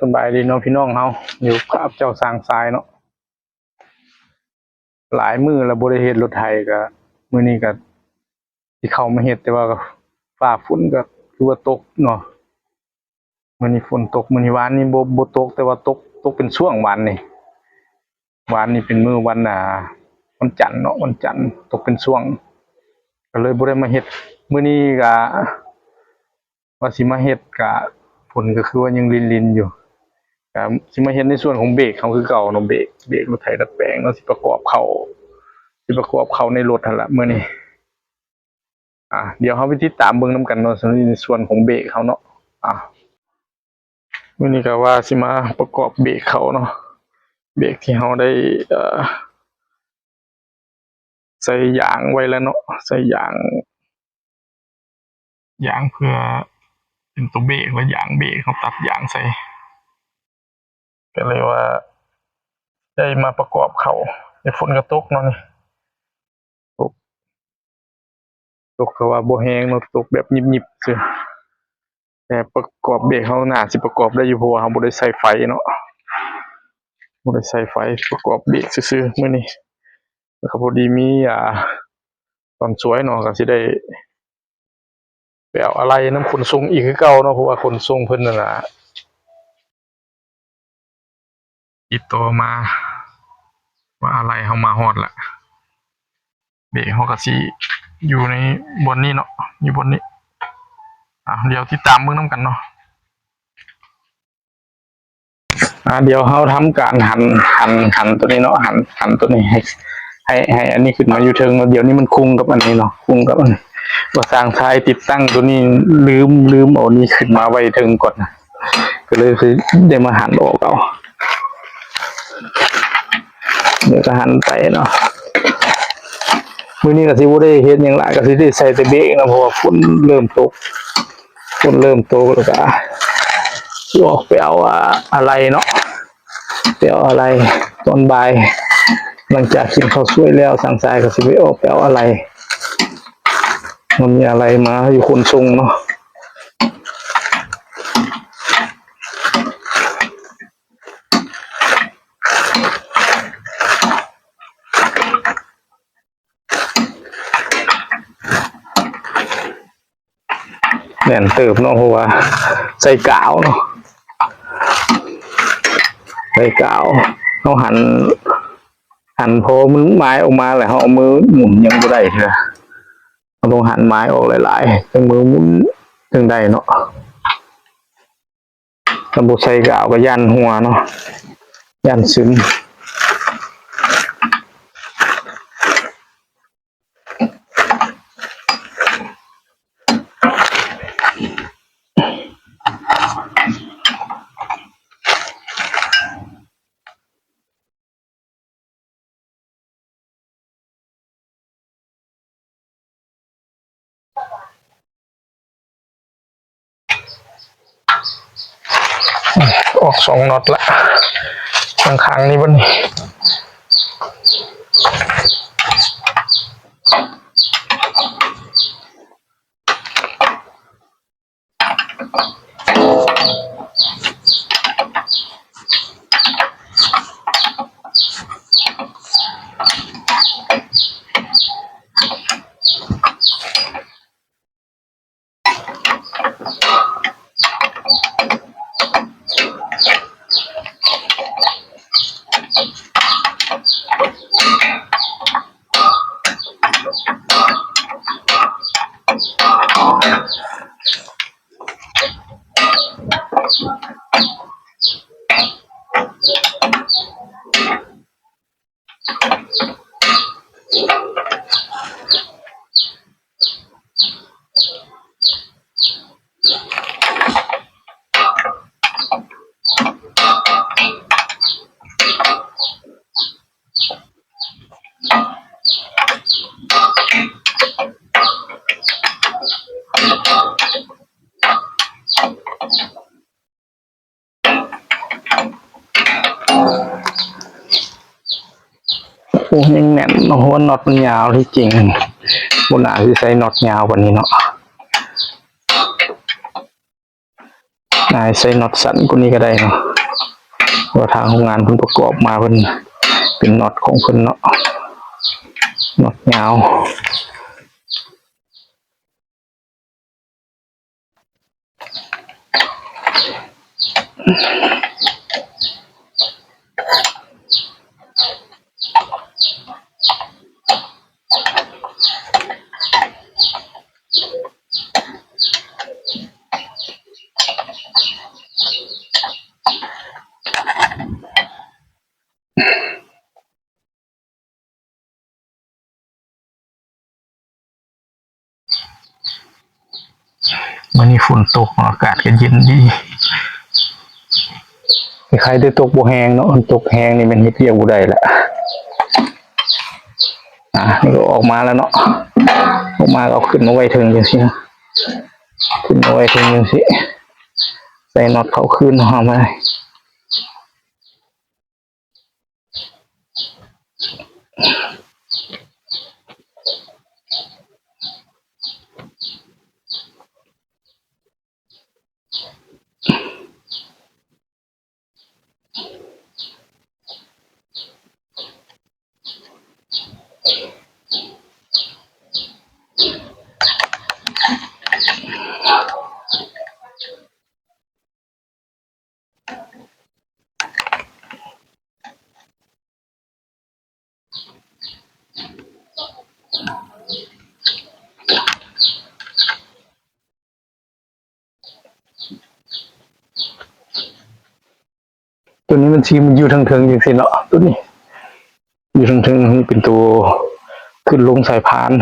สบายดีเนาะพี่น้องเฮาอยู่กับเจ้าสร้างทรายเนาะหลายมือแล้วบ่ได้เฮ็ดรถไถก็มื้อนี้ก็สิเข้ามาเฮ็ดแต่ว่าก็ฟ้าฝนก็คือว่าตกเนาะมื้อนี้ฝนตกมื้อนี้วานนี้บ่ตกแต่ว่าตกเป็นช่วงวันนี้วานนี้เป็นมื้อวันจันทร์เนาะวันจันทร์ตกเป็นช่วงก็เลยบ่ได้มาเฮ็ดมื้อนี้ก็ว่าสิมาเฮ็ดก็ฝนก็คือว่ายังรินๆอยู่ก็สิมาเฮ็ดในส่วนของเบรกเขาคือเก่าเนาะเบรกรถไถดัดแปลงเนาะสิประกอบเข้าในรถหั่นล่ะมื้อนี้เดี๋ยวเราไปติดตามเบิ่งนำกันเนาะในส่วนของเบรกเขาเนาะมื้อนี้ก็ว่าสิมาประกอบเบรกเขาเนาะเบรกที่เราได้ใส่ยางไว้แล้วเนาะใส่ยางเพื่อเป็นตัวเบรกและยางเบรกเขาตัดยางใส่ก็เลยว่าได้มาประกอบเขาฝนก็ตกเนาะนี่ตกก็ว่าบ่แห้งเนาะตกแบบยิบๆซื่อแต่ประกอบเบรกเขาน่าสิประกอบได้อยู่เพราะว่าเราบ่ได้ใส่ไฟเนาะบ่ได้ใส่ไฟประกอบเบรกซื่อๆมื้อนี้แล้วก็พอดีมีตอนสวยเนาะก็สิได้ไปเอาอะไรน้ำขนส่งอีกคือเก่าเนาะเพราะว่าขนส่งเพิ่นนั่นล่ะติดต่อมาว่าอะไรเฮามาฮอดละเบรกเฮาก็สิอยู่ในบนนี้เนาะอยู่บนนี้เดี๋ยวติดตามเบิ่งนำกันเนาะเดี๋ยวเราทำการหันตัวนี้เนาะหันตัวนี้ให้อันนี้ขึ้นมาอยู่เทิงเดี๋ยวนี้มันคุ้งกับอันนี้เนาะคุ้งกับอันนี้ว่าสร้างทายติดตั้งตัวนี้ลืมเอานี้ขึ้นมาไว้เทิงก่อนก็เลยคือได้มาหันออกเอาเดี๋ยวก็หันไปเนาะมื้อนี้ก็สิบ่ได้เฮ็ดหยังหลายก็สิได้ใส่แต่เบรกเนาะเพราะว่าฝนเริ่มตกแล้วก็สิออกไปเอาอะไรเนาะไปเอาอะไรตอนบ่ายหลังจากกินข้าวสวยแล้วสั่งสายก็สิไปออกไปเอาอะไรมันมีอะไรมาอยู่ขนส่งเนาะแน่นเติบเนาะเพราะว่าใส่กาวเนาะใส่กาวเขาหันพอมันไม้ออกมาแล้วเขาเอามือหมุนยังบ่ได้เถอะเราต้องหันไม้ออกหลายๆจังมือหมุนจังได้เนาะตำบใส่กาวก็ยันหัวเนาะยันซึมออก2 น็อตละข้างๆนี้บนนี้โอ้ยังแน่นเนาะเพราะว่าน็อตมันยาวที่จริงบนหนาที่ใช้น็อตยาวกว่านี้เนาะ นายใส่น็อตสั้นกว่านี้ก็ได้เนาะว่าทางโรงงานเพิ่นประกอบมาเพิ่นเป็นน็อตของเพิ่นเนาะน็อตยาวมื้อนี้ฝนตกอากาศก็เย็นดีใครได้ตกบ่แห้งเนาะมันตกแห้งนี่มันเฮ็ดเวียกบ่ได้แหละนี่ก็ออกมาแล้วเนาะออกมาเอาขึ้นมาไว้ถึงจังซี่นะขึ้นมาไว้ถึงจังซี่ใส่น็อตเข้าคืนหอมมาตัวนี้มันมันอยู่ทางเทิงจังซี่เนาะตัวนี้อยู่ทางเทิงเป็นตัวขึ้นลงสายพาน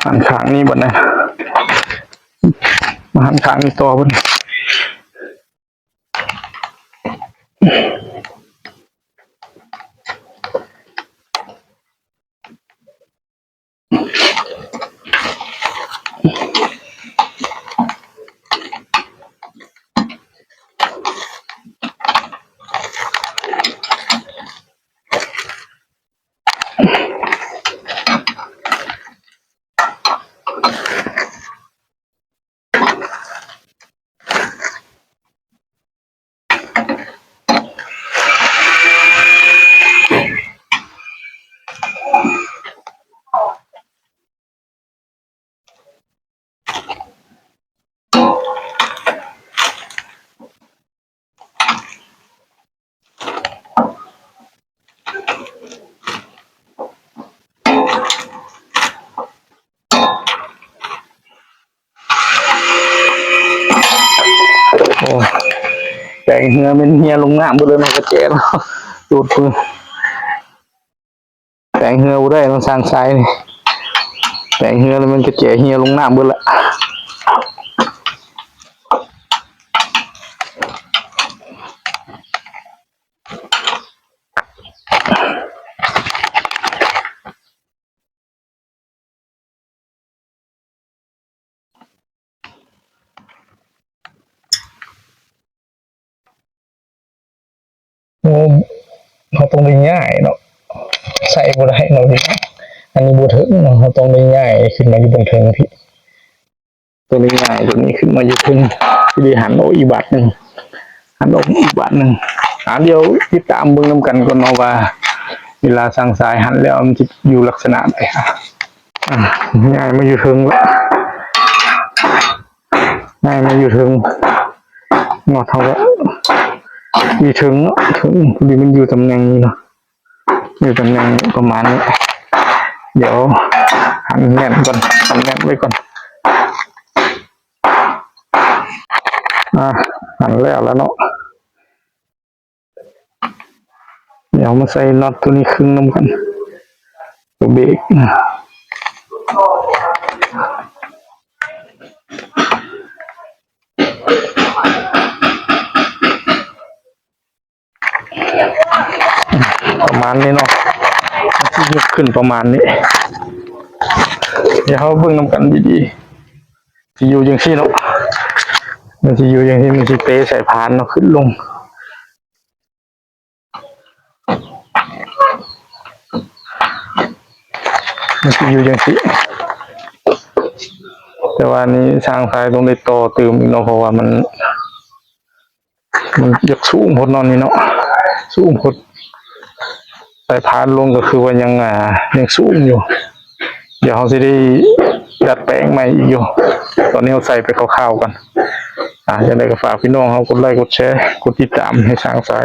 หันข้างนี้บ่นะมาหันข้างนี้ต่อบ่นโอ้แต่งเหือมันเหียลงน้ำบ่เลยมันก็เจ็บดูดมือแต่งเหือบ่ได้มันสร้างสายนี่แต่งเหือแล้วมันก็เจ็บเหียลงน้ำบ่ละโอ้เขาต้องได้ง่ายเนาะใส่บ่ได้เนาะพี่อันนี้บ่ถึงเนาะเขาต้องได้ง่ายขึ้นมาอยู่บนเทิงพี่ตัวนี้ง่ายตัวนี้ขึ้นมาอยู่ถึงที่หันออกอีกบาทนึงหันออกอีกบาทนึงเดี๋ยวติดตามเบิ่งนำกันก่อนเนาะว่าเวลาสั่งสายหันแล้วมันจะอยู่ลักษณะใดง่ายมาอยู่ถึงแล้วง่ายมาอยู่ถึงงอเท่าแล้วอยู่ถึงเนาะถึงพอดีมันอยู่ตำแหน่งนี้เนาะอยู่ตำแหน่งประมาณนี้เดี๋ยวหันแน่นก่อนหันแน่นไว้ก่อนหันแล้วเนาะเดี๋ยวมาใส่น็อตตัวนี้ครึ่งน้ำกันตัวเบรก ประมาณนี้เนาะที่ยกขึ้นประมาณนี้เดี๋ยวเขาเบิ่งนำกันดีๆที่อยู่อย่างที่เนาะมันที่อยู่อย่างที่มันที่เตะใส่พานเนาะขึ้นลงมันที่อยู่อย่างที่แต่ว่านี้ทางซ้ายต้องได้ต่อเติมอีกเนาะเพราะว่ามันอยากสูงพดนอนนี่เนาะสูงพดใส่พานลงก็คือว่ายังสูงอยู่เดี๋ยวเขาจะได้ดัดแปลงใหม่อีกอยู่ตอนนี้เขาใส่ไปคร่าวๆกันอย่างไรก็ฝากพี่น้องเขากดไลค์กดแชร์กดติดตามให้ทางซ้าย